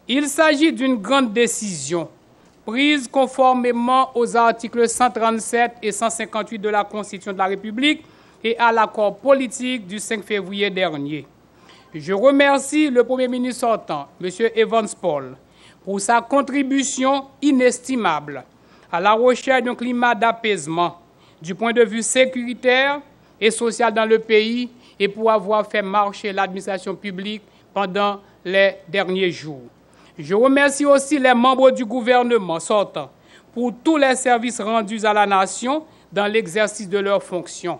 Il s'agit d'une grande décision prise conformément aux articles 137 et 158 de la Constitution de la République et à l'accord politique du 5 février dernier. Je remercie le Premier ministre sortant, M. Evans Paul, pour sa contribution inestimable à la recherche d'un climat d'apaisement du point de vue sécuritaire et social dans le pays et pour avoir fait marcher l'administration publique pendant les derniers jours. Je remercie aussi les membres du gouvernement sortant pour tous les services rendus à la nation dans l'exercice de leurs fonctions.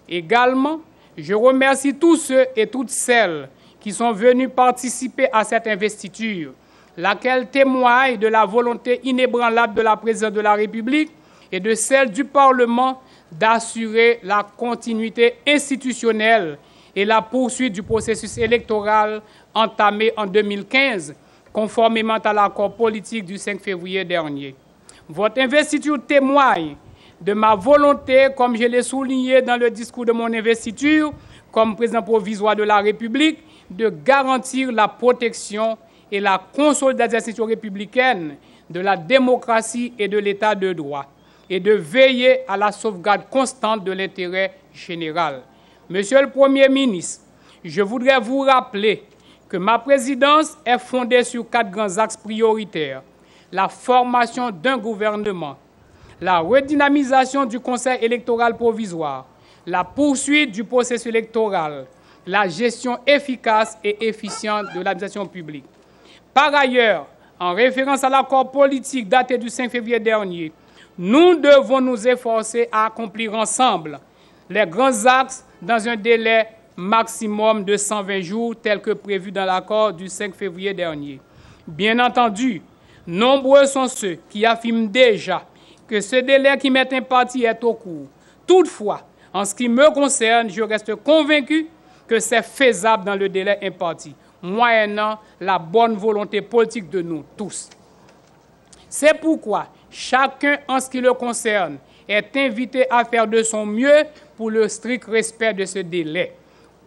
Également, je remercie tous ceux et toutes celles qui sont venus participer à cette investiture, laquelle témoigne de la volonté inébranlable de la présidente de la République et de celle du Parlement d'assurer la continuité institutionnelle et la poursuite du processus électoral entamé en 2015, conformément à l'accord politique du 5 février dernier. Votre investiture témoigne de ma volonté, comme je l'ai souligné dans le discours de mon investiture, comme président provisoire de la République, de garantir la protection et la consolidation des institutions républicaines, de la démocratie et de l'état de droit, et de veiller à la sauvegarde constante de l'intérêt général. Monsieur le Premier ministre, je voudrais vous rappeler que ma présidence est fondée sur 4 grands axes prioritaires: la formation d'un gouvernement, la redynamisation du Conseil électoral provisoire, la poursuite du processus électoral, la gestion efficace et efficiente de l'administration publique. Par ailleurs, en référence à l'accord politique daté du 5 février dernier, nous devons nous efforcer à accomplir ensemble les grands axes dans un délai maximum de 120 jours, tel que prévu dans l'accord du 5 février dernier. Bien entendu, nombreux sont ceux qui affirment déjà que ce délai qui m'est imparti est trop court. Toutefois, en ce qui me concerne, je reste convaincu que c'est faisable dans le délai imparti, moyennant la bonne volonté politique de nous tous. C'est pourquoi chacun, en ce qui le concerne, est invité à faire de son mieux pour le strict respect de ce délai.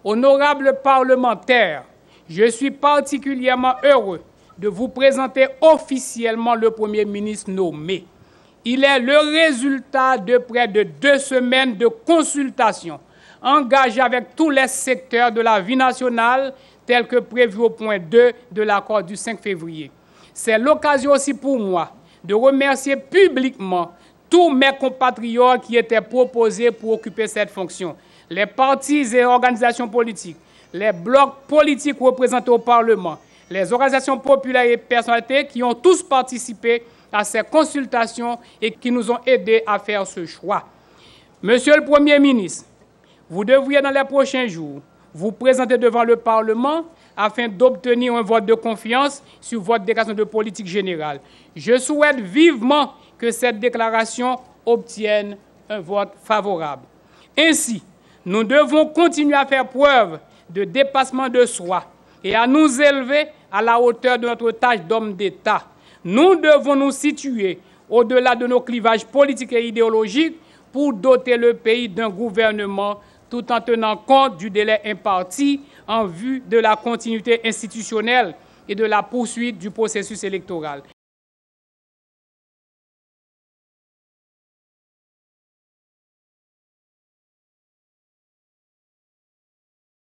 Honorables parlementaires, je suis particulièrement heureux de vous présenter officiellement le Premier ministre nommé. Il est le résultat de près de 2 semaines de consultation engagées avec tous les secteurs de la vie nationale, tel que prévu au point 2 de l'accord du 5 février. C'est l'occasion aussi pour moi de remercier publiquement tous mes compatriotes qui étaient proposés pour occuper cette fonction, les partis et organisations politiques, les blocs politiques représentés au Parlement, les organisations populaires et personnalités qui ont tous participé à ces consultations et qui nous ont aidés à faire ce choix. Monsieur le Premier ministre, vous devriez dans les prochains jours vous présenter devant le Parlement afin d'obtenir un vote de confiance sur votre déclaration de politique générale. Je souhaite vivement que cette déclaration obtienne un vote favorable. Ainsi, nous devons continuer à faire preuve de dépassement de soi et à nous élever à la hauteur de notre tâche d'homme d'État. Nous devons nous situer au-delà de nos clivages politiques et idéologiques pour doter le pays d'un gouvernement tout en tenant compte du délai imparti en vue de la continuité institutionnelle et de la poursuite du processus électoral.